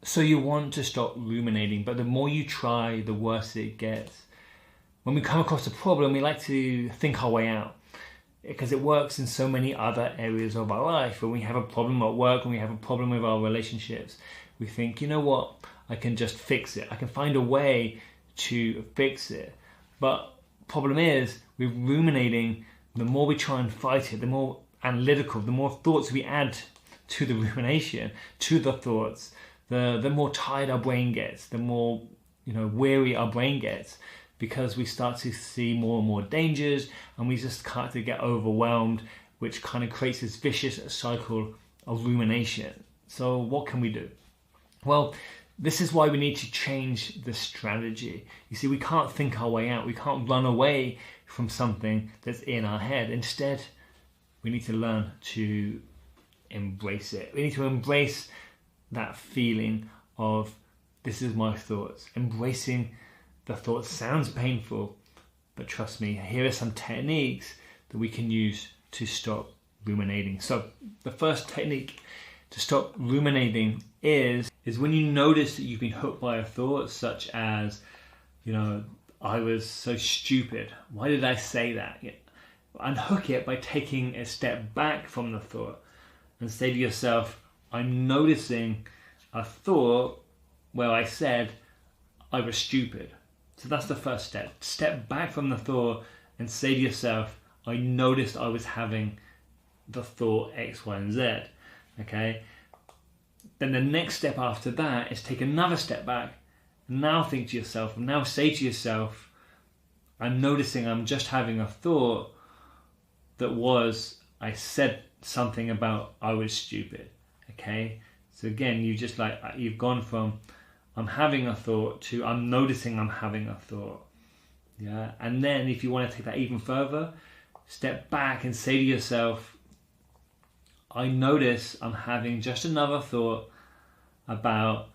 So you want to stop ruminating, but the more you try, the worse it gets. When we come across a problem, we like to think our way out, because it works in so many other areas of our life. When we have a problem at work, when we have a problem with our relationships, we think, you know what, I can just fix it. I can find a way to fix it. But problem is, with ruminating, the more we try and fight it, the more analytical, the more thoughts we add to the rumination, to the thoughts, the more tired our brain gets, the more weary our brain gets, because we start to see more and more dangers, and we just start to get overwhelmed, which kind of creates this vicious cycle of rumination. So what can we do? Well, this is why we need to change the strategy. You see, we can't think our way out. We can't run away from something that's in our head. Instead, we need to learn to embrace it. We need to embrace that feeling of, this is my thoughts. Embracing the thoughts sounds painful, but trust me, here are some techniques that we can use to stop ruminating. So the first technique to stop ruminating is when you notice that you've been hooked by a thought, such as, I was so stupid. Why did I say that? Unhook it by taking a step back from the thought and say to yourself, I'm noticing a thought where I said I was stupid. So that's the first step. Step back from the thought and say to yourself, I noticed I was having the thought X, Y, and Z. Okay? Then the next step after that is take another step back. Now think to yourself, now say to yourself, I'm noticing I'm just having a thought that was, I said something about I was stupid. Okay? So again, you've gone from I'm having a thought to I'm noticing I'm having a thought. Yeah. And then if you want to take that even further, step back and say to yourself, I notice I'm having just another thought about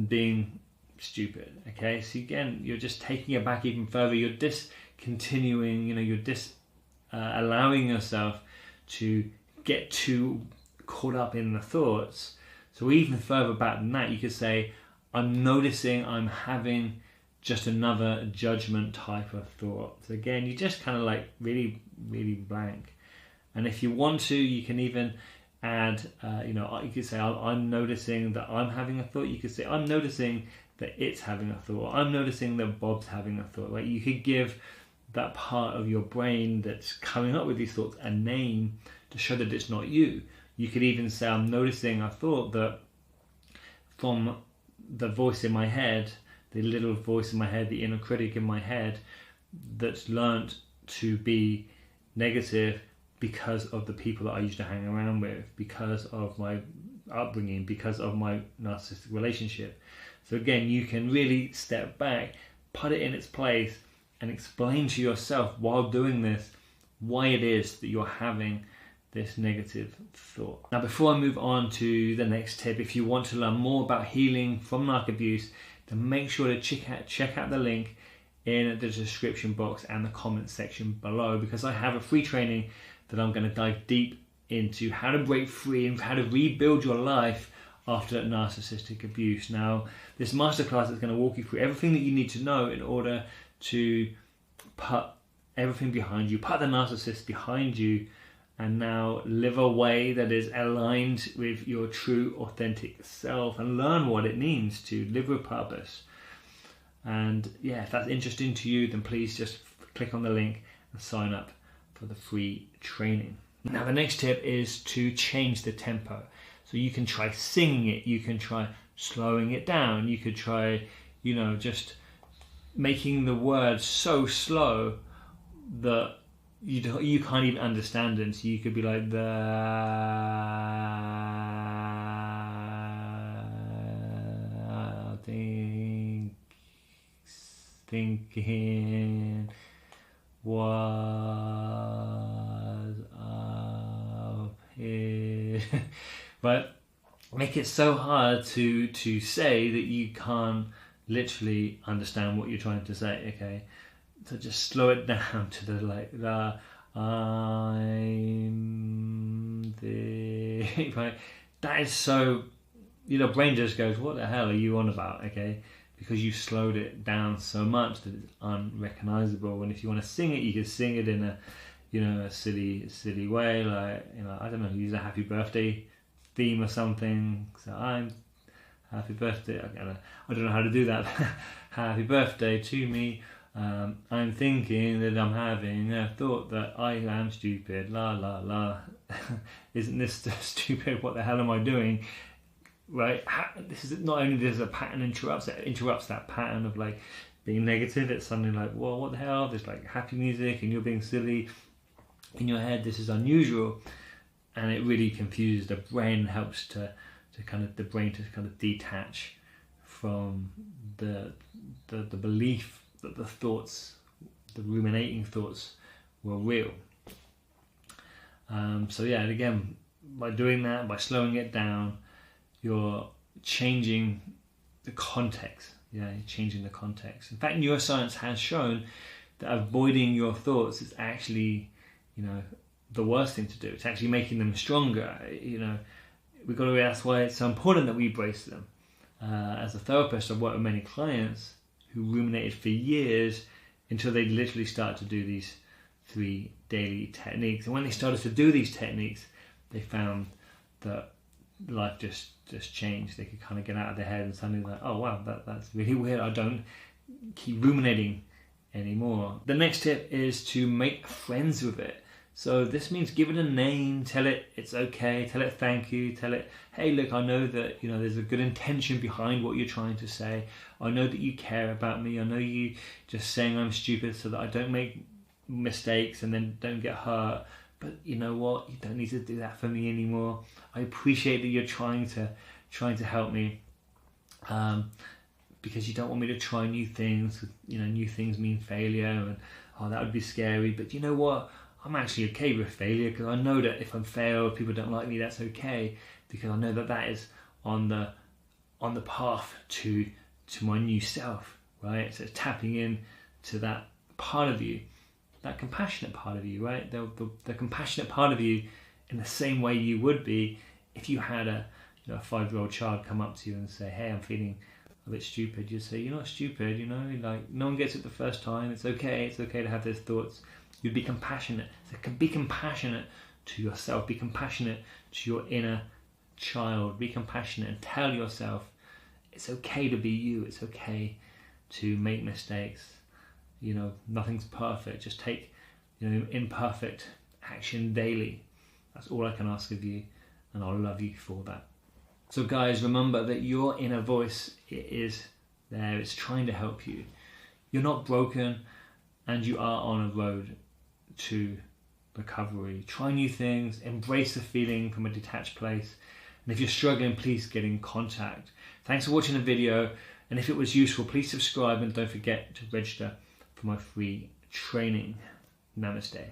being stupid. Okay. So again, you're just taking it back even further. You're discontinuing, allowing yourself to get too caught up in the thoughts. So even further back than that, you could say, I'm noticing I'm having just another judgment type of thought. So again, you just kind of really, really blank. And if you want to, you can even add, you could say, I'm noticing that I'm having a thought. You could say, I'm noticing that it's having a thought. I'm noticing that Bob's having a thought. Like, you could give that part of your brain that's coming up with these thoughts a name to show that it's not you. You could even say, I'm noticing a thought that from the voice in my head, the little voice in my head, the inner critic in my head, that's learnt to be negative because of the people that I used to hang around with, because of my upbringing, because of my narcissistic relationship. So again, you can really step back, put it in its place, and explain to yourself while doing this why it is that you're having this negative thought. Now, before I move on to the next tip, if you want to learn more about healing from narc abuse, then make sure to check out the link in the description box and the comment section below, because I have a free training that I'm going to dive deep into how to break free and how to rebuild your life after narcissistic abuse. Now, this masterclass is going to walk you through everything that you need to know in order to put everything behind you, put the narcissist behind you, and now live a way that is aligned with your true, authentic self, and learn what it means to live with purpose. And yeah, if that's interesting to you, then please just click on the link and sign up for the free training. Now, the next tip is to change the tempo. So you can try singing it, you can try slowing it down, you could try, just making the words so slow that you can't even understand them. So you could be like thinking was up here. But make it so hard to say that you can't literally understand what you're trying to say. Okay, so just slow it down to the I'm the right. That is so your brain just goes, what the hell are you on about, okay? Because you slowed it down so much that it's unrecognizable. And if you want to sing it, you can sing it in a, a silly way, like, I don't know, use a happy birthday theme or something. So I'm happy birthday. I don't know how to do that. Happy birthday to me. I'm thinking that I'm having a thought that I am stupid. La la la. Isn't this stupid? What the hell am I doing? Right? This is not only there's a pattern interrupts that pattern of like being negative. It's suddenly like, well, what the hell? There's like happy music and you're being silly in your head. This is unusual, and it really confuses the brain. Helps to kind of detach from the belief that the thoughts, the ruminating thoughts, were real. So yeah, and again, by doing that, by slowing it down, you're changing the context. Yeah, you're changing the context. In fact, neuroscience has shown that avoiding your thoughts is actually, the worst thing to do. It's actually making them stronger. We've got to ask why it's so important that we brace them. As a therapist, I've worked with many clients who ruminated for years until they literally start to do these 3 daily techniques. And when they started to do these techniques, they found that life just changed. They could kind of get out of their head and suddenly like, oh wow, that's really weird. I don't keep ruminating anymore. The next tip is to make friends with it. So this means give it a name, tell it it's okay, tell it thank you, tell it, hey look, I know that there's a good intention behind what you're trying to say. I know that you care about me. I know you just saying I'm stupid so that I don't make mistakes and then don't get hurt. But you know what? You don't need to do that for me anymore. I appreciate that you're trying to help me, because you don't want me to try new things. New things mean failure, and that would be scary. But you know what? I'm actually okay with failure, because I know that if I fail, if people don't like me, that's okay, because I know that is on the path to my new self, right? So it's tapping in to that part of you, that compassionate part of you, right? The compassionate part of you, in the same way you would be if you had a 5-year-old child come up to you and say, hey, I'm feeling a bit stupid. You'd say, you're not stupid, like no one gets it the first time. It's okay to have those thoughts. You'd be compassionate. So be compassionate to yourself. Be compassionate to your inner child. Be compassionate and tell yourself it's okay to be you. It's okay to make mistakes. Nothing's perfect. Just take imperfect action daily. That's all I can ask of you, and I'll love you for that. So guys, remember that your inner voice is there. It's trying to help you. You're not broken, and you are on a road to recovery. Try new things, embrace the feeling from a detached place, and if you're struggling, please get in contact. Thanks for watching the video, and if it was useful, please subscribe and don't forget to register for my free training. Namaste.